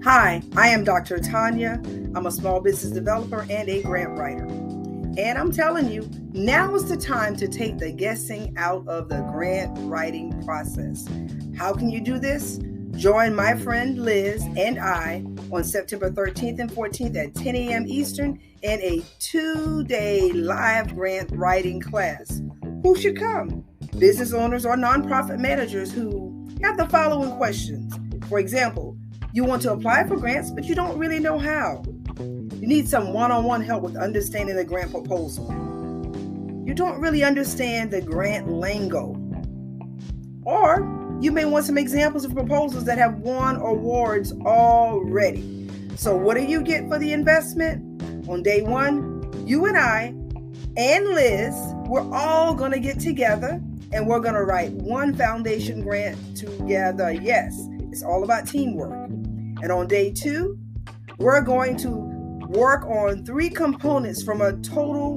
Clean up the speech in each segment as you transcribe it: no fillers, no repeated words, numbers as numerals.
Hi, I am Dr. Tonya. I'm a small business developer and a grant writer. And I'm telling you, now is the time to take the guessing out of the grant writing process. How can you do this? Join my friend Liz and I on September 13th and 14th at 10 a.m. Eastern in a 2-day live grant writing class. Who should come? Business owners or nonprofit managers who have the following questions. For example, you want to apply for grants, but you don't really know how. You need some one-on-one help with understanding the grant proposal. You don't really understand the grant lingo. Or you may want some examples of proposals that have won awards already. So what do you get for the investment? On day one, you and I and Liz, we're all going to get together and we're going to write one foundation grant together. Yes, it's all about teamwork. And on day two, we're going to work on 3 components from a total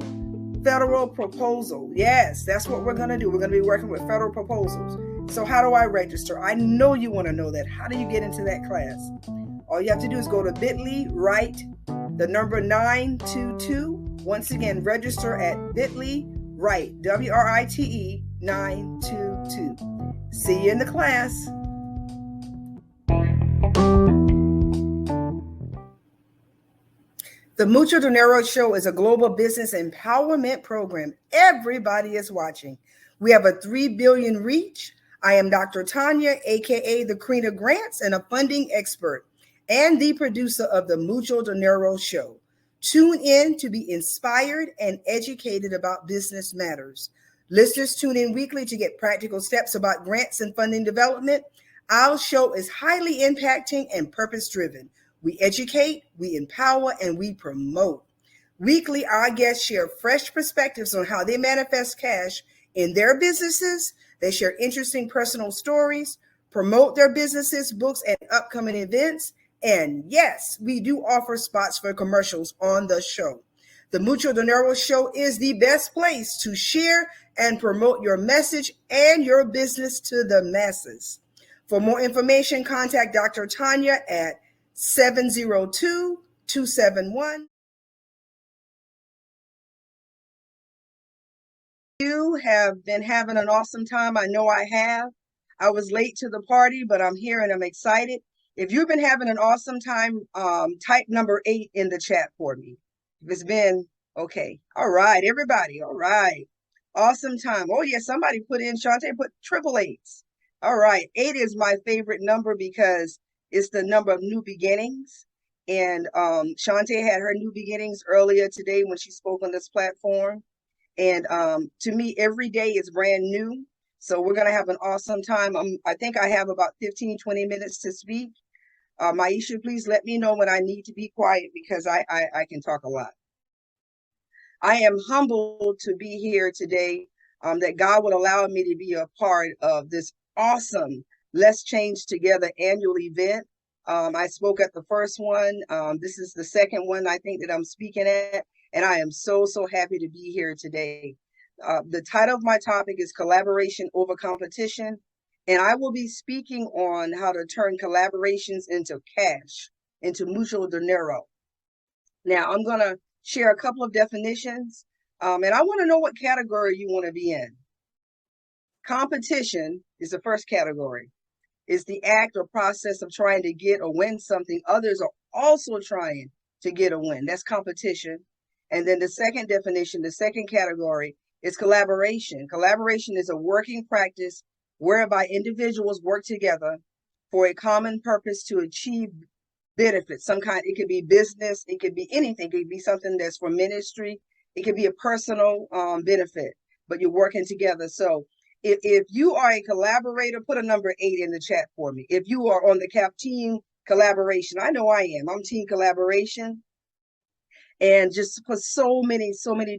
federal proposal. Yes, that's what we're going to do. We're going to be working with federal proposals. So how do I register? I know you want to know that. How do you get into that class? All you have to do is go to bit.ly, write the number 922. Once again, register at bit.ly, write WRITE 922. See you in the class. The Mucho Dinero Show is a global business empowerment program. Everybody is watching. We have a 3 billion reach. I am Dr. Tonya, aka the Queen of Grants, and a funding expert and the producer of the Mucho Dinero Show. Tune in to be inspired and educated about business matters. Listeners tune in weekly to get practical steps about grants and funding development. Our show is highly impacting and purpose-driven. We educate, we empower, and we promote. Weekly, our guests share fresh perspectives on how they manifest cash in their businesses. They share interesting personal stories, promote their businesses, books, and upcoming events. And yes, we do offer spots for commercials on the show. The Mucho Dinero Show is the best place to share and promote your message and your business to the masses. For more information, contact Dr. Tonya at 702-271. You have been having an awesome time. I know I have. I was late to the party, but I'm here and I'm excited. If you've been having an awesome time, type number 8 in the chat for me. If it's been okay. All right, everybody. All right. Awesome time. Oh, yeah, somebody put in, Shantae put 888s. All right. 8 is my favorite number because it's the number of new beginnings. And Shantae had her new beginnings earlier today when she spoke on this platform. And to me, every day is brand new. So we're going to have an awesome time. I think I have about 15, 20 minutes to speak. Myechia, please let me know when I need to be quiet because I can talk a lot. I am humbled to be here today, that God would allow me to be a part of this awesome Let's Change Together annual event. I spoke at the first one. This is the second one I think that I'm speaking at, and I am so happy to be here today. The title of my topic is Collaboration Over Competition, and I will be speaking on how to turn collaborations into cash, into mucho dinero. Now, I'm going to share a couple of definitions, and I want to know what category you want to be in. Competition is the first category. It's the act or process of trying to get or win something others are also trying to get or win. That's competition. And then the second definition, the second category is collaboration. Collaboration is a working practice whereby individuals work together for a common purpose to achieve benefits. Some kind, it could be business, it could be anything. It could be something that's for ministry. It could be a personal benefit, but you're working together. So if you are a collaborator, put a number 8 in the chat for me. If you are on the CAP team collaboration, I know I am. I'm team collaboration. And just for so many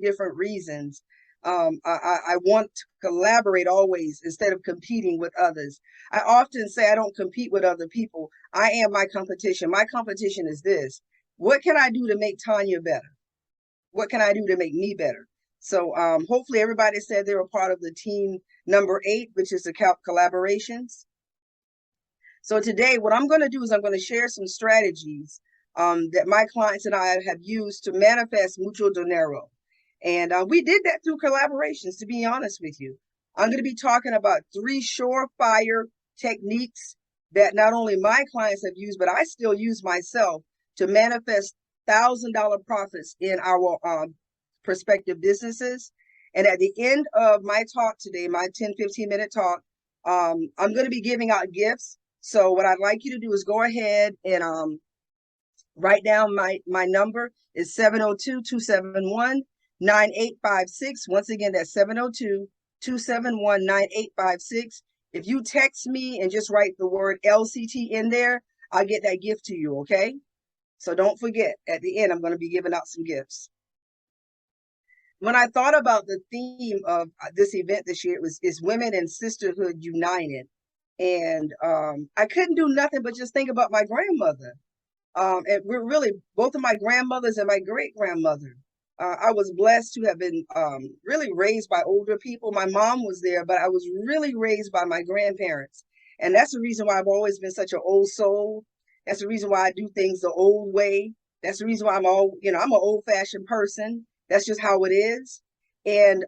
different reasons, I want to collaborate always instead of competing with others. I often say I don't compete with other people. I am my competition. My competition is this. What can I do to make Tonya better? What can I do to make me better? So hopefully everybody said they were part of the team number 8, which is the collaborations. So today, what I'm going to do is I'm going to share some strategies that my clients and I have used to manifest mucho dinero. And we did that through collaborations, to be honest with you. I'm going to be talking about 3 surefire techniques that not only my clients have used, but I still use myself to manifest $1,000 profits in our prospective businesses. And at the end of my talk today, my 10-15-minute talk, I'm going to be giving out gifts. So what I'd like you to do is go ahead and write down my number is 702-271-9856. Once again, that's 702-271-9856. If you text me and just write the word LCT in there, I'll get that gift to you, okay? So don't forget, at the end, I'm going to be giving out some gifts. When I thought about the theme of this event this year, it's Women in Sisterhood United. And I couldn't do nothing but just think about my grandmother. And we're really, both of my grandmothers and my great-grandmother. I was blessed to have been really raised by older people. My mom was there, but I was really raised by my grandparents. And that's the reason why I've always been such an old soul. That's the reason why I do things the old way. That's the reason why I'm an old-fashioned person. That's just how it is. And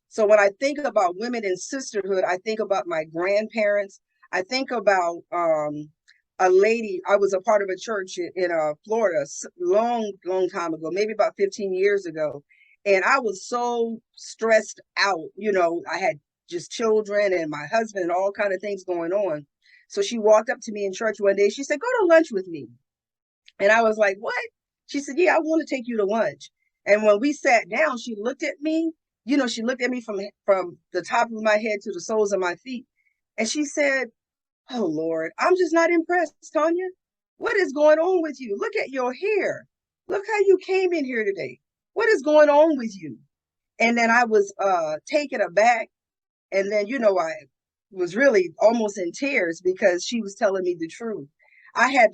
so when I think about women in sisterhood, I think about my grandparents. I think about a lady. I was a part of a church in Florida long time ago, maybe about 15 years ago. And I was so stressed out. I had just children and my husband and all kind of things going on. So she walked up to me in church one day. She said, "Go to lunch with me." And I was like, "What?" She said, "Yeah, I want to take you to lunch." And when we sat down, she looked at me. She looked at me from the top of my head to the soles of my feet. And she said, "Oh, Lord, I'm just not impressed, Tonya. What is going on with you? Look at your hair. Look how you came in here today. What is going on with you?" And then I was taken aback. And then, I was really almost in tears because she was telling me the truth. I had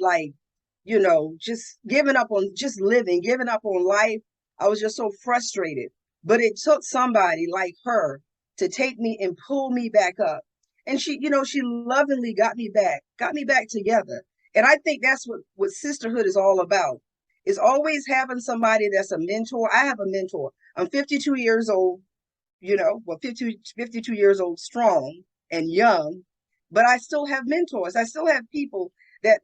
just given up on just living, given up on life. I was just so frustrated. But it took somebody like her to take me and pull me back up. And she lovingly got me back together. And I think that's what sisterhood is all about. Is always having somebody that's a mentor. I have a mentor. I'm 52 years old, 52 years old, strong and young, but I still have mentors. I still have people that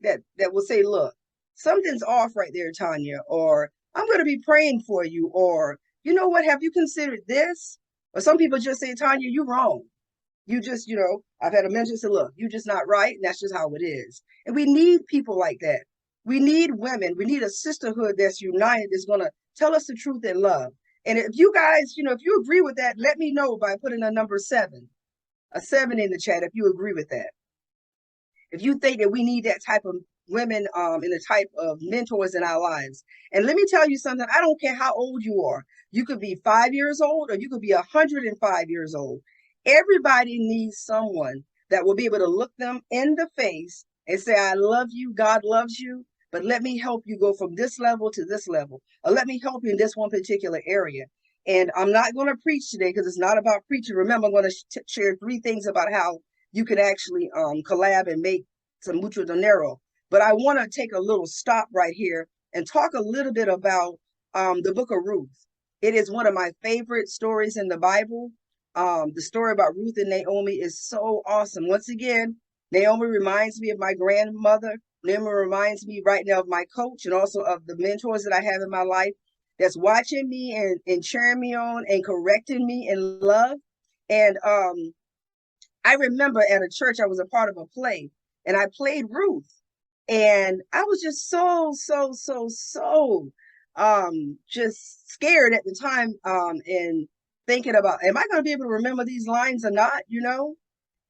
will say, "Look, something's off right there, Tonya," or "I'm going to be praying for you," or "You know what, have you considered this?" Or some people just say, "Tonya, you're wrong. You just, I've had a mentor say, "Look, you're just not right," and that's just how it is. And we need people like that. We need women. We need a sisterhood that's united, that's going to tell us the truth in love. And if you guys, if you agree with that, let me know by putting a number 7 in the chat if you agree with that. If you think that we need that type of women and the type of mentors in our lives. And let me tell you something, I don't care how old you are. You could be 5 years old or you could be 105 years old. Everybody needs someone that will be able to look them in the face and say, "I love you, God loves you, but let me help you go from this level to this level, or let me help you in this one particular area." And I'm not going to preach today because it's not about preaching. Remember, I'm going to share 3 things about how you can actually collab and make some mucho dinero. But I want to take a little stop right here and talk a little bit about the book of Ruth. It is one of my favorite stories in the Bible. The story about Ruth and Naomi is so awesome. Once again, Naomi reminds me of my grandmother. Naomi reminds me right now of my coach and also of the mentors that I have in my life that's watching me and cheering me on and correcting me in love. And I remember at a church, I was a part of a play and I played Ruth. And I was just so just scared at the time and thinking about, am I going to be able to remember these lines or not,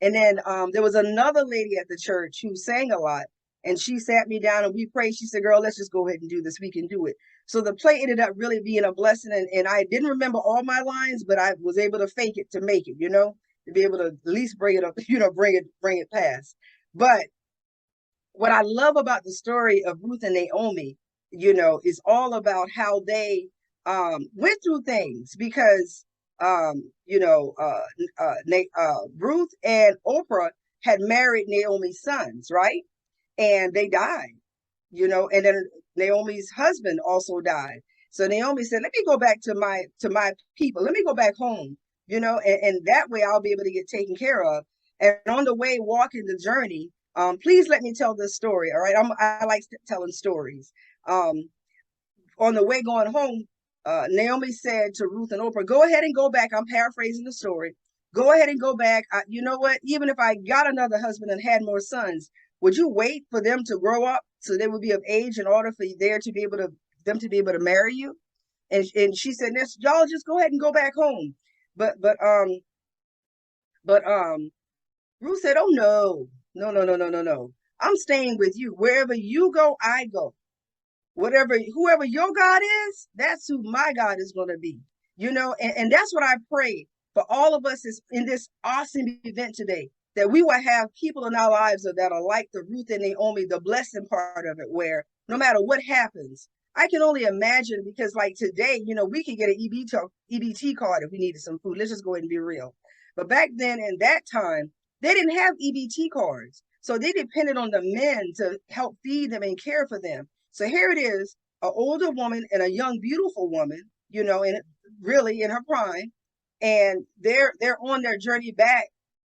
And then there was another lady at the church who sang a lot. And she sat me down and we prayed. She said, "Girl, let's just go ahead and do this. We can do it." So the play ended up really being a blessing. And I didn't remember all my lines, but I was able to fake it to make it, to be able to at least bring it up, bring it past. But what I love about the story of Ruth and Naomi, is all about how they went through things because, Ruth and Oprah had married Naomi's sons, right? And they died, and then Naomi's husband also died. So Naomi said, let me go back to my people. Let me go back home, and that way I'll be able to get taken care of. And on the way, walking the journey, please let me tell this story. All right. I like telling stories. On the way going home, Naomi said to Ruth and Oprah, go ahead and go back. I'm paraphrasing the story. Go ahead and go back. You know what? Even if I got another husband and had more sons, would you wait for them to grow up so they would be of age in order for them to be able to marry you? And she said, y'all just go ahead and go back home. But Ruth said, oh no, no, no, no, no, no, no. I'm staying with you. Wherever you go, I go. Whoever your God is, that's who my God is going to be, and that's what I pray for all of us is in this awesome event today, that we will have people in our lives that are like the Ruth and Naomi, the blessing part of it, where no matter what happens, I can only imagine, because like today, we could get an EBT card if we needed some food. Let's just go ahead and be real. But back then, in that time, they didn't have EBT cards. So they depended on the men to help feed them and care for them. So here it is, an older woman and a young, beautiful woman, and really in her prime, and they're on their journey back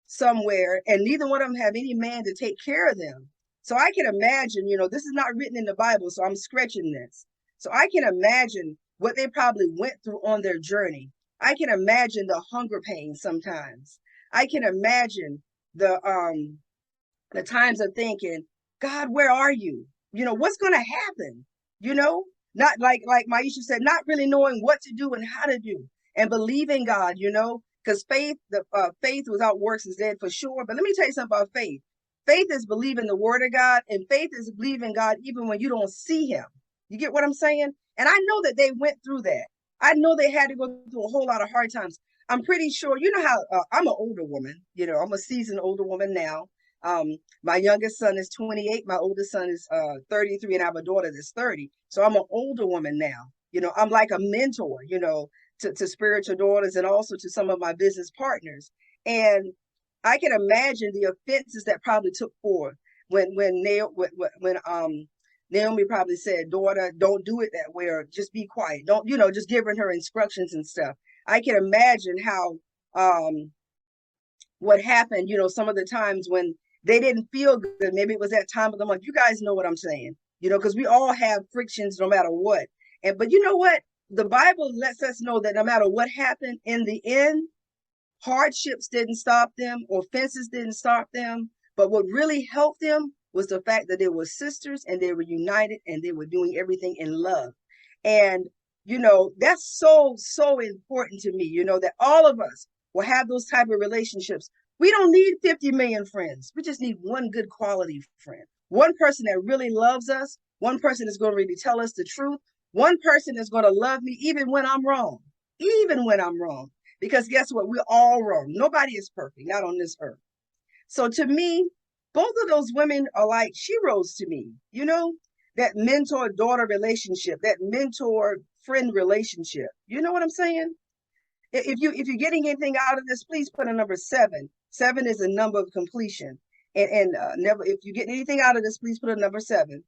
somewhere, and neither one of them have any man to take care of them. So I can imagine, this is not written in the Bible, so I'm stretching this. So I can imagine what they probably went through on their journey. I can imagine the hunger pains sometimes. I can imagine the times of thinking, God, where are you? What's going to happen? Not like Myechia said, not really knowing what to do and how to do, and believing God, because faith without works is dead for sure. But let me tell you something about faith. Faith is believing the word of God, and faith is believing God even when you don't see him. You get what I'm saying? And I know that they went through that. I know they had to go through a whole lot of hard times. I'm pretty sure, how I'm an older woman, I'm a seasoned older woman now. My youngest son is 28. My oldest son is 33, and I have a daughter that's 30. So I'm an older woman now. I'm like a mentor, to spiritual daughters and also to some of my business partners. And I can imagine the offenses that probably took forth when Naomi probably said, daughter, don't do it that way, or just be quiet. Don't, just giving her instructions and stuff. I can imagine how what happened, some of the times when they didn't feel good. Maybe it was that time of the month. You guys know what I'm saying, because we all have frictions no matter what. But you know what? The Bible lets us know that no matter what happened, in the end, hardships didn't stop them, offenses didn't stop them. But what really helped them was the fact that they were sisters and they were united and they were doing everything in love. And, that's so, so important to me, that all of us will have those type of relationships. We don't need 50 million friends. We just need one good quality friend. One person that really loves us. One person that's going to really tell us the truth. One person that's going to love me even when I'm wrong. Even when I'm wrong. Because guess what? We're all wrong. Nobody is perfect, not on this earth. So to me, both of those women are like sheroes to me. That mentor-daughter relationship, that mentor-friend relationship. You know what I'm saying? If you're getting anything out of this, please put a number 7. 7 is a number of completion. And never, if you get anything out of this, please put a number 7.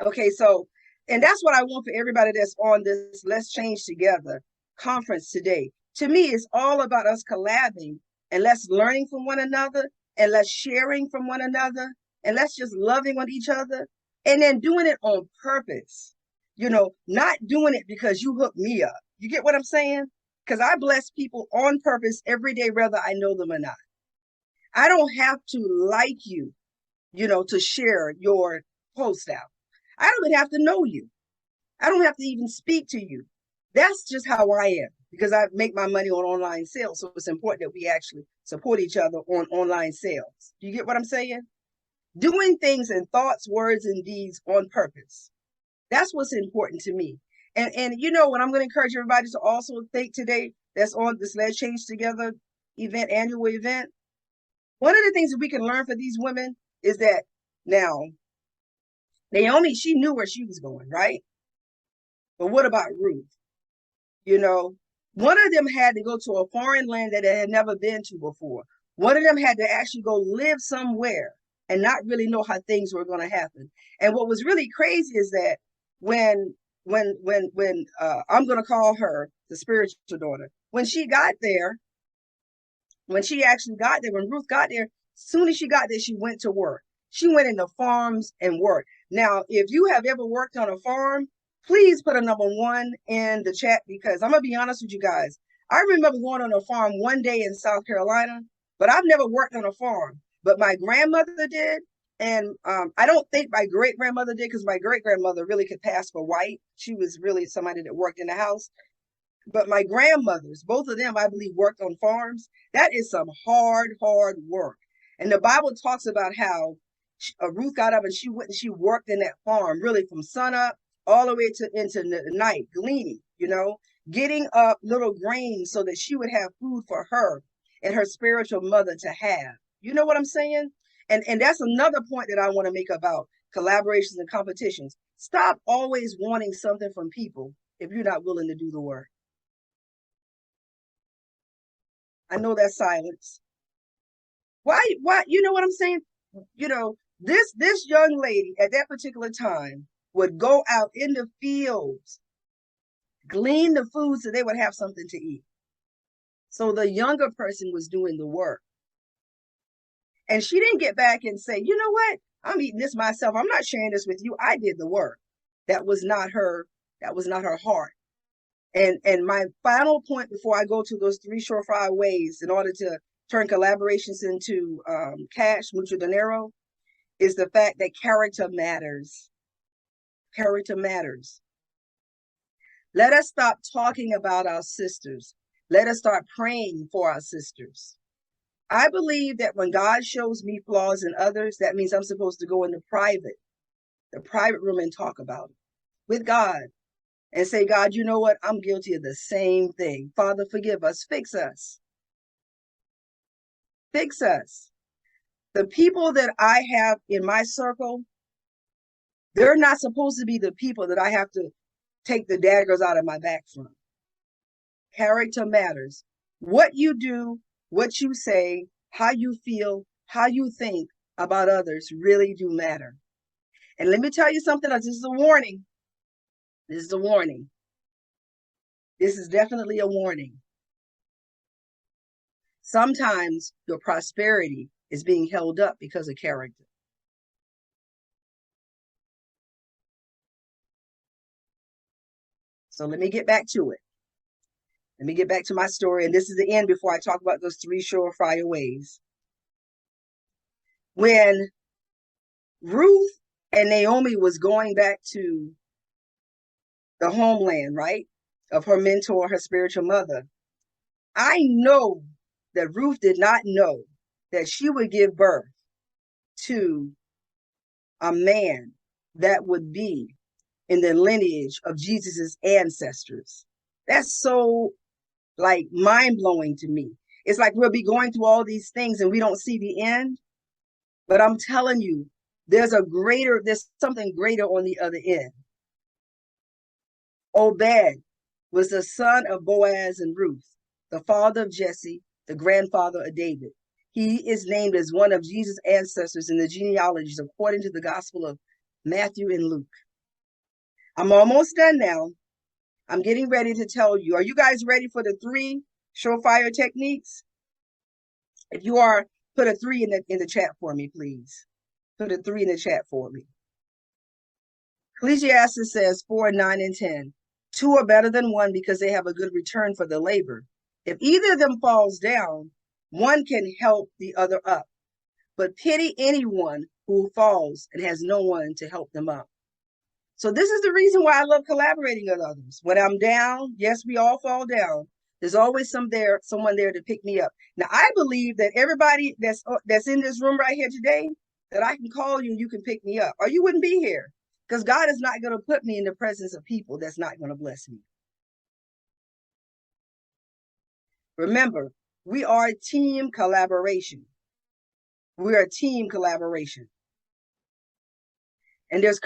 Okay, so, and that's what I want for everybody that's on this Let's Change Together conference today. To me, it's all about us collabing and let's learning from one another and let's sharing from one another and let's just loving on each other and then doing it on purpose. Not doing it because you hooked me up. You get what I'm saying? Because I bless people on purpose every day, whether I know them or not. I don't have to like you, to share your post out. I don't even have to know you. I don't have to even speak to you. That's just how I am, because I make my money on online sales. So it's important that we actually support each other on online sales. Do you get what I'm saying? Doing things in thoughts, words, and deeds on purpose. That's what's important to me. And what I'm going to encourage everybody to also think today that's on this Let's Change Together event, annual event. One of the things that we can learn for these women is that now, Naomi, she knew where she was going, right? But what about Ruth? One of them had to go to a foreign land that they had never been to before. One of them had to actually go live somewhere and not really know how things were going to happen. And what was really crazy is that when I'm going to call her the spiritual daughter, when she got there, when she actually got there, when Ruth got there, as soon as she got there, she went to work. She went into farms and worked. Now, if you have ever worked on a farm, please put a number 1 in the chat, because I'm going to be honest with you guys. I remember going on a farm one day in South Carolina, but I've never worked on a farm. But my grandmother did. And I don't think my great grandmother did, because my great grandmother really could pass for white. She was really somebody that worked in the house. But my grandmothers, both of them, I believe, worked on farms. That is some hard work. And the Bible talks about how Ruth got up and she went and she worked in that farm, really from sun up all the way to into the night, gleaning, getting up little grains so that she would have food for her and her spiritual mother to have. You know what I'm saying? And that's another point that I want to make about collaborations and competitions. Stop always wanting something from people if you're not willing to do the work. I know that's silence. Why, you know what I'm saying? This young lady at that particular time would go out in the fields, glean the food so they would have something to eat. So the younger person was doing the work. And she didn't get back and say, you know what? I'm eating this myself. I'm not sharing this with you. I did the work. That was not her heart. And my final point before I go to those 3 surefire ways in order to turn collaborations into cash, mucho dinero, is the fact that character matters. Character matters. Let us stop talking about our sisters. Let us start praying for our sisters. I believe that when God shows me flaws in others, that means I'm supposed to go in the private room and talk about it with God and say, God, you know what? I'm guilty of the same thing. Father, forgive us. Fix us. Fix us. The people that I have in my circle, they're not supposed to be the people that I have to take the daggers out of my back from. Character matters. What you do, what you say, how you feel, how you think about others really do matter. And let me tell you something else. This is a warning. This is a warning. This is definitely a warning. Sometimes your prosperity is being held up because of character. So let me get back to it. Let me get back to my story. And this is the end before I talk about those 3 surefire ways. When Ruth and Naomi was going back to the homeland, right, of her mentor, her spiritual mother, I know that Ruth did not know that she would give birth to a man that would be in the lineage of Jesus's ancestors. That's so mind-blowing to me. It's like we'll be going through all these things and we don't see the end. But I'm telling you, there's something greater on the other end. Obed was the son of Boaz and Ruth, the father of Jesse, the grandfather of David. He is named as one of Jesus' ancestors in the genealogies according to the Gospel of Matthew and Luke. I'm almost done now. I'm getting ready to tell you. Are you guys ready for the 3 surefire techniques? If you are, put a 3 in the chat for me, please. Put a 3 in the chat for me. Ecclesiastes says 4, 9, and 10. 2 are better than 1 because they have a good return for the labor. If either of them falls down, one can help the other up. But pity anyone who falls and has no one to help them up. So this is the reason why I love collaborating with others. When I'm down, yes, we all fall down. There's always someone there to pick me up. Now, I believe that everybody that's in this room right here today, that I can call you and you can pick me up, or you wouldn't be here. Because God is not going to put me in the presence of people that's not going to bless me. Remember, we are a team collaboration. We're a team collaboration. And there's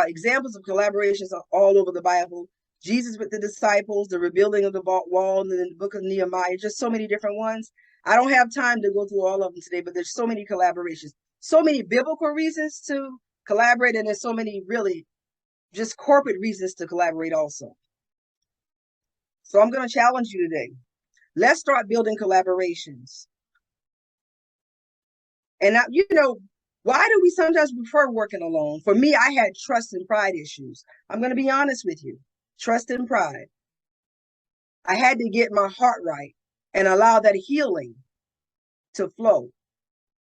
examples of collaborations all over the Bible. Jesus with the disciples, the rebuilding of the wall in the book of Nehemiah, just so many different ones. I don't have time to go through all of them today, but there's so many collaborations, so many biblical reasons to collaborate, and there's so many really just corporate reasons to collaborate also. So I'm going to challenge you today. Let's start building collaborations. And now, why do we sometimes prefer working alone? For me, I had trust and pride issues. I'm going to be honest with you. Trust and pride. I had to get my heart right and allow that healing to flow.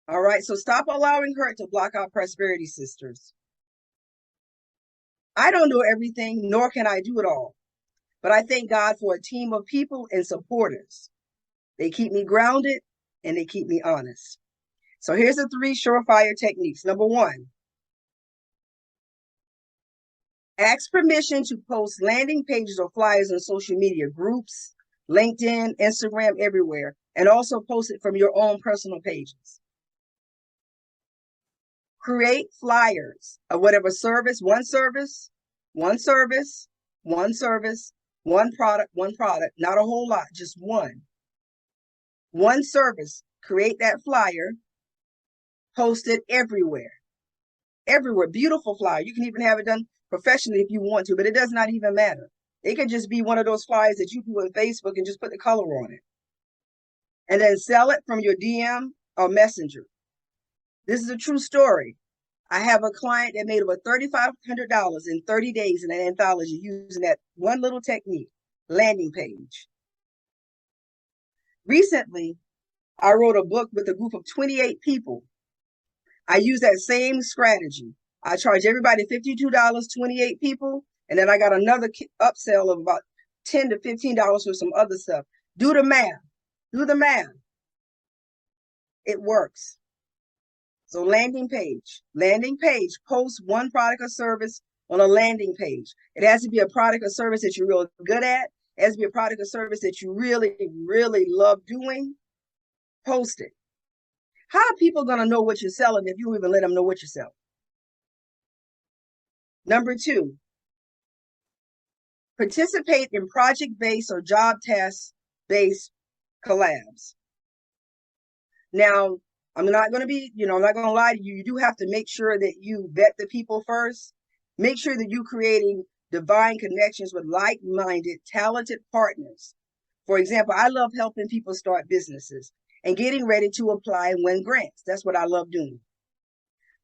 All right. So stop allowing hurt to block our prosperity, sisters. I don't know everything, nor can I do it all. But I thank God for a team of people and supporters. They keep me grounded and they keep me honest. So here's the 3 surefire techniques. Number 1, ask permission to post landing pages or flyers on social media groups, LinkedIn, Instagram, everywhere, and also post it from your own personal pages. Create flyers of whatever service, one product, not a whole lot, just one service. Create that flyer, post it everywhere, beautiful flyer. You can even have it done professionally if you want to, but it does not even matter. It could just be one of those flyers that you put on Facebook and just put the color on it. And then sell it from your DM or messenger. This is a true story. I have a client that made over $3,500 in 30 days in an anthology using that one little technique, landing page. Recently, I wrote a book with a group of 28 people. I use that same strategy. I charge everybody $52, 28 people, and then I got another upsell of about $10 to $15 for some other stuff. Do the math. It works. So landing page, post one product or service on a landing page. It has to be a product or service that you're really good at. It has to be a product or service that you really, really love doing. Post it. How are people going to know what you're selling if you even let them know what you're selling? Number 2, participate in project-based or job task-based collabs. Now, I'm not going to lie to you. You do have to make sure that you vet the people first. Make sure that you're creating divine connections with like-minded, talented partners. For example, I love helping people start businesses and getting ready to apply and win grants. That's what I love doing.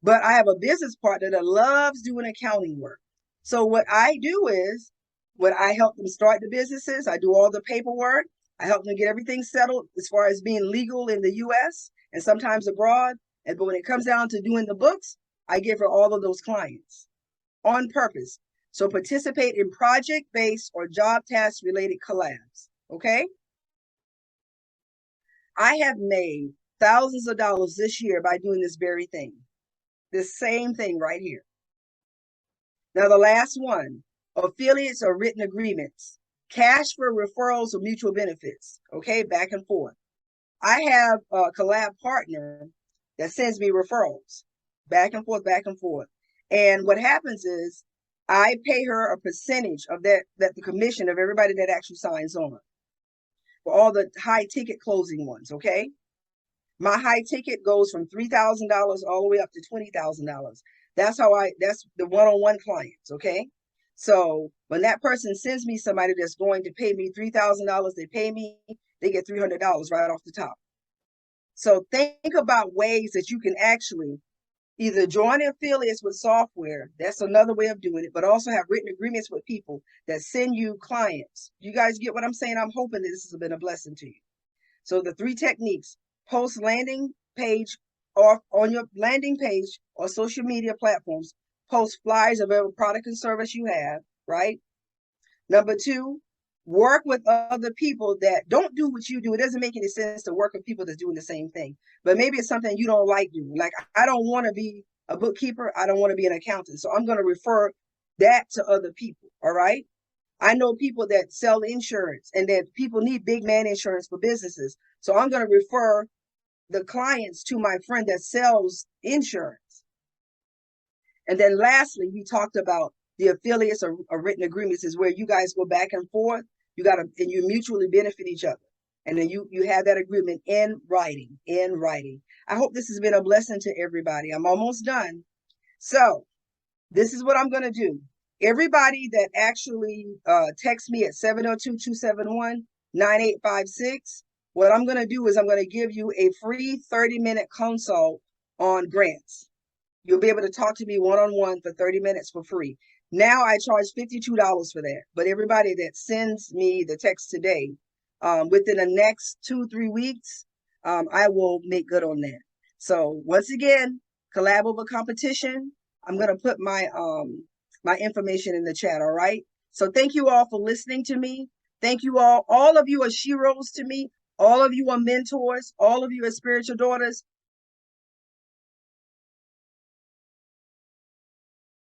But I have a business partner that loves doing accounting work. So what I do is, when I help them start the businesses, I do all the paperwork. I help them get everything settled as far as being legal in the U.S. and sometimes abroad. But when it comes down to doing the books, I give her all of those clients on purpose. So participate in project-based or job task-related collabs, okay? I have made thousands of dollars this year by doing this very thing. This same thing right here. Now, the last one, affiliates or written agreements, cash for referrals or mutual benefits, okay, back and forth. I have a collab partner that sends me referrals, back and forth. And what happens is I pay her a percentage of that the commission of everybody that actually signs on for all the high ticket closing ones, okay? My high ticket goes from $3,000 all the way up to $20,000. That's the one-on-one clients, okay? So when that person sends me somebody that's going to pay me $3,000, they get $300 right off the top. So think about ways that you can actually either join affiliates with software. That's another way of doing it, but also have written agreements with people that send you clients. You guys get what I'm saying? I'm hoping that this has been a blessing to you. So the 3 techniques: post landing page or on your landing page or social media platforms, post flyers of every product and service you have, right? Number 2, work with other people that don't do what you do. It doesn't make any sense to work with people that's doing the same thing, but maybe it's something you don't like doing. Like, I don't want to be a bookkeeper. I don't want to be an accountant. So I'm going to refer that to other people. All right. I know people that sell insurance and that people need big man insurance for businesses. So I'm going to refer the clients to my friend that sells insurance. And then lastly, we talked about the affiliates or written agreements is where you guys go back and forth. And you mutually benefit each other. And then you have that agreement in writing, in writing. I hope this has been a blessing to everybody. I'm almost done. So this is what I'm going to do. Everybody that actually text me at 702-271-9856, what I'm going to do is I'm going to give you a free 30-minute consult on grants. You'll be able to talk to me one-on-one for 30 minutes for free. Now I charge $52 for that. But everybody that sends me the text today, within the next 2-3 weeks, I will make good on that. So once again, collab over competition. I'm going to put my my information in the chat, all right? So thank you all for listening to me. Thank you all. All of you are sheroes to me. All of you are mentors. All of you are spiritual daughters.